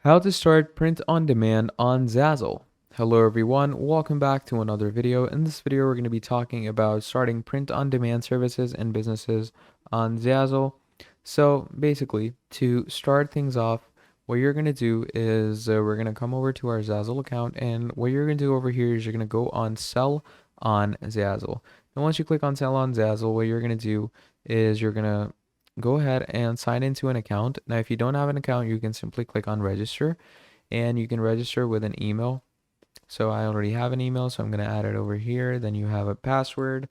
How to start print on demand on Zazzle. Hello everyone, welcome back to another video. In this video we're going to be talking about starting print on demand services and businesses on Zazzle. So basically, to start things off, what you're going to do is we're going to come over to our Zazzle account, and what you're going to do over here is you're going to go on sell on Zazzle. And once you click on sell on Zazzle, what you're going to do is you're going to go ahead and sign into an account. Now, if you don't have an account, you can simply click on register, and you can register with an email. So I already have an email, so I'm going to add it over here. Then you have a password.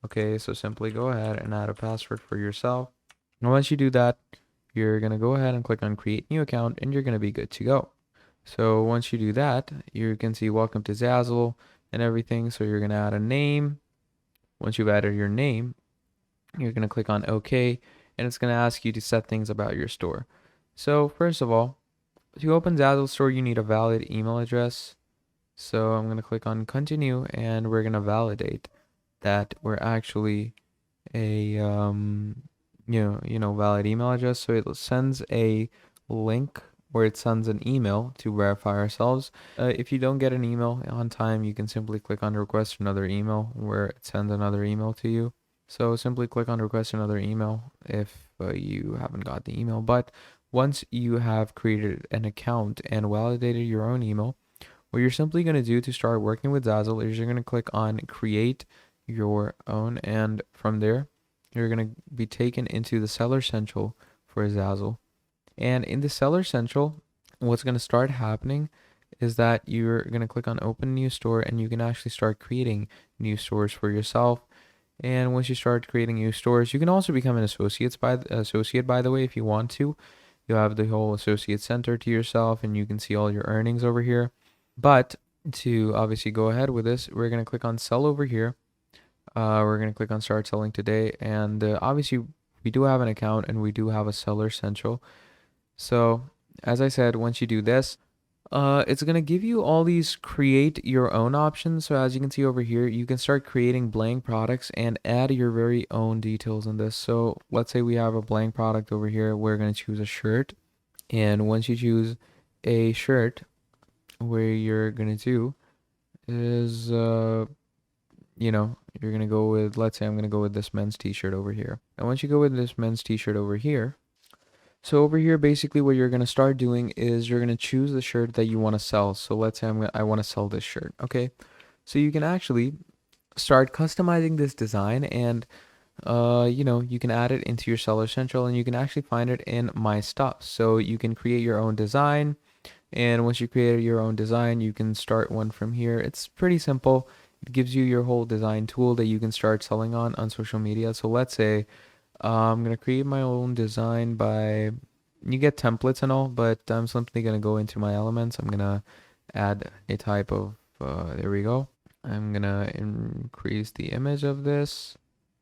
Okay, so simply go ahead and add a password for yourself. And once you do that, you're going to go ahead and click on create new account, and you're going to be good to go. So once you do that, you can see welcome to Zazzle and everything. So you're going to add a name. Once you've added your name, you're going to click on OK, and it's going to ask you to set things about your store. So first of all, to open Zazzle store, you need a valid email address. So I'm going to click on continue, and we're going to validate that we're actually a valid email address. So it sends a link, or it sends an email to verify ourselves. If you don't get an email on time, you can simply click on request another email, where it sends another email to you. So simply click on request another email if you haven't got the email. But once you have created an account and validated your own email, what you're simply going to do to start working with Zazzle is you're going to click on create your own, and from there you're going to be taken into the Seller Central for Zazzle. And in the Seller Central, what's going to start happening is that you're going to click on open new store, and you can actually start creating new stores for yourself. And once you start creating new stores, you can also become an associate by the way, if you want to. You'll have the whole associate center to yourself, and you can see all your earnings over here. But to obviously go ahead with this, we're going to click on sell over here. We're going to click on start selling today, and obviously we do have an account and we do have a Seller Central. So as I said, once you do this, it's going to give you all these create your own options. So as you can see over here, you can start creating blank products and add your very own details in this. So let's say we have a blank product over here. We're going to choose a shirt. And once you choose a shirt, what you're going to do is, you're going to go with, let's say I'm going to go with this men's t-shirt over here. And once you go with this men's t-shirt over here, so over here, basically what you're going to start doing is you're going to choose the shirt that you want to sell. So let's say I want to sell this shirt. Okay. So you can actually start customizing this design, and you can add it into your Seller Central, and you can actually find it in My Stuff. So you can create your own design, and once you create your own design, you can start one from here. It's pretty simple. It gives you your whole design tool that you can start selling on social media. So let's say I'm going to create my own design by, you get templates and all, but I'm simply going to go into my elements. I'm going to add a type of, there we go. I'm going to increase the image of this.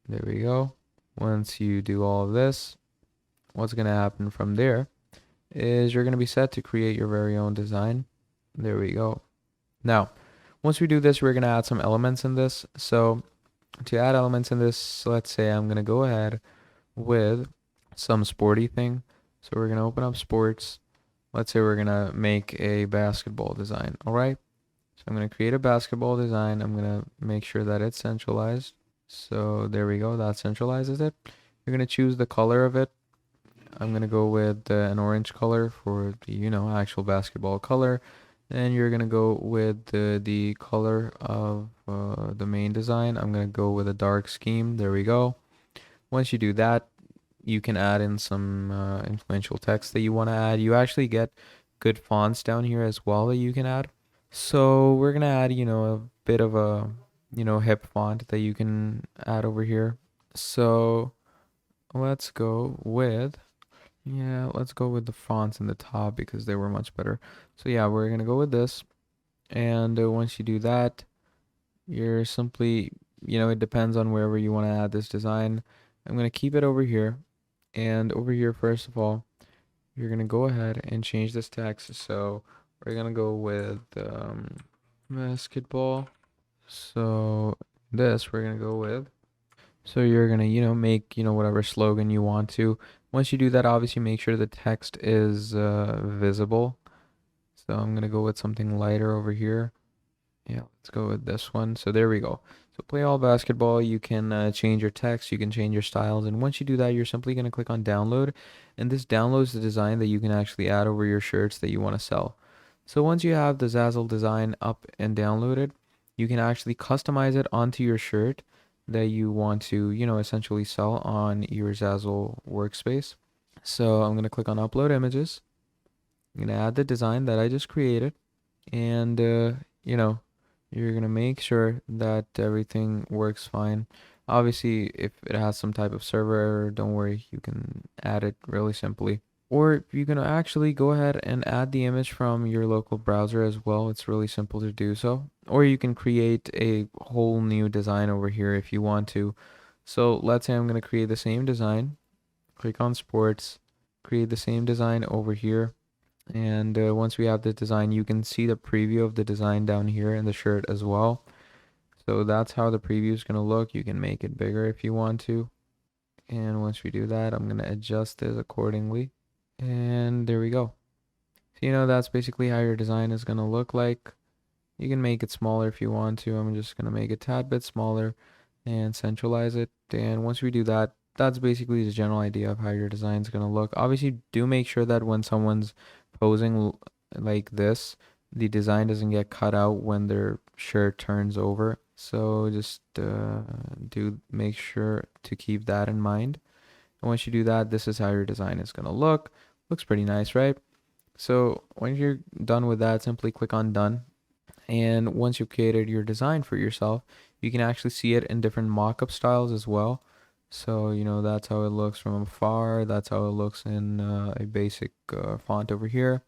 There we go. Once you do all of this, what's going to happen from there is you're going to be set to create your very own design. There we go. Now, once we do this, we're going to add some elements in this. So to add elements in this, let's say I'm going to go ahead with some sporty thing. So we're going to open up sports. Let's say we're going to make a basketball design. All right. So I'm going to create a basketball design. I'm going to make sure that it's centralized. So there we go. That centralizes it. You're going to choose the color of it. I'm going to go with an orange color for the, actual basketball color. And you're going to go with the color of the main design. I'm going to go with a dark scheme. There we go. Once you do that, you can add in some influential text that you want to add. You actually get good fonts down here as well that you can add. So we're going to add, a bit of a, hip font that you can add over here. So let's go with, let's go with the fonts in the top because they were much better. So yeah, we're going to go with this. And once you do that, you're simply, it depends on wherever you want to add this design. I'm going to keep it over here. And over here, first of all, you're going to go ahead and change this text. So we're going to go with basketball. So this we're going to go with. So you're going to, make, whatever slogan you want to. Once you do that, obviously make sure the text is visible. So I'm gonna go with something lighter over here. Yeah, let's go with this one. So there we go. So play all basketball. You can change your text, you can change your styles, and once you do that, you're simply gonna click on download, and this downloads the design that you can actually add over your shirts that you want to sell. So once you have the Zazzle design up and downloaded, you can actually customize it onto your shirt that you want to, essentially sell on your Zazzle workspace. So I'm gonna click on upload images. I'm gonna add the design that I just created, and you know, you're gonna make sure that everything works fine. Obviously, if it has some type of server error, don't worry, you can add it really simply. Or you can actually go ahead and add the image from your local browser as well. It's really simple to do so. Or you can create a whole new design over here if you want to. So let's say I'm gonna create the same design. Click on sports, create the same design over here. And once we have the design, you can see the preview of the design down here in the shirt as well. So that's how the preview is going to look. You can make it bigger if you want to. And once we do that, I'm going to adjust this accordingly. And there we go. So, that's basically how your design is going to look like. You can make it smaller if you want to. I'm just going to make it a tad bit smaller and centralize it. And once we do that, that's basically the general idea of how your design is going to look. Obviously, do make sure that when someone's posing like this, the design doesn't get cut out when their shirt turns over. So just do make sure to keep that in mind. And once you do that, this is how your design is going to look. Looks pretty nice, right? So when you're done with that, simply click on done. And once you've created your design for yourself, you can actually see it in different mock-up styles as well. So, that's how it looks from afar. That's how it looks in a basic font over here.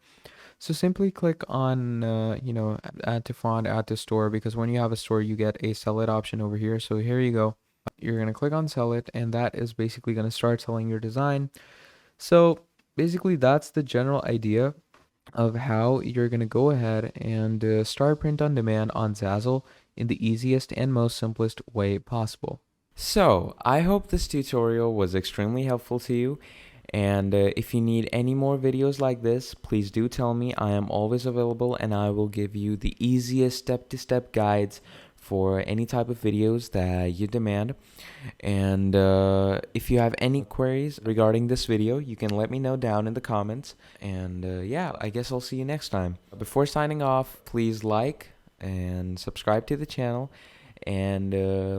So simply click on, add to font, add to store, because when you have a store, you get a sell it option over here. So here you go. You're going to click on sell it, and that is basically going to start selling your design. So basically, that's the general idea of how you're going to go ahead and start print on demand on Zazzle in the easiest and most simplest way possible. So, I hope this tutorial was extremely helpful to you. And if you need any more videos like this, please do tell me. I am always available and I will give you the easiest step-to-step guides for any type of videos that you demand. And if you have any queries regarding this video, you can let me know down in the comments. And yeah, I guess I'll see you next time. Before signing off, please like and subscribe to the channel and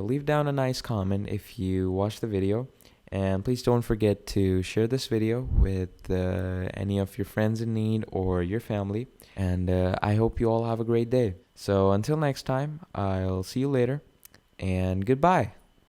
leave down a nice comment if you watch the video. And please don't forget to share this video with any of your friends in need or your family. And I hope you all have a great day. So until next time, I'll see you later and goodbye.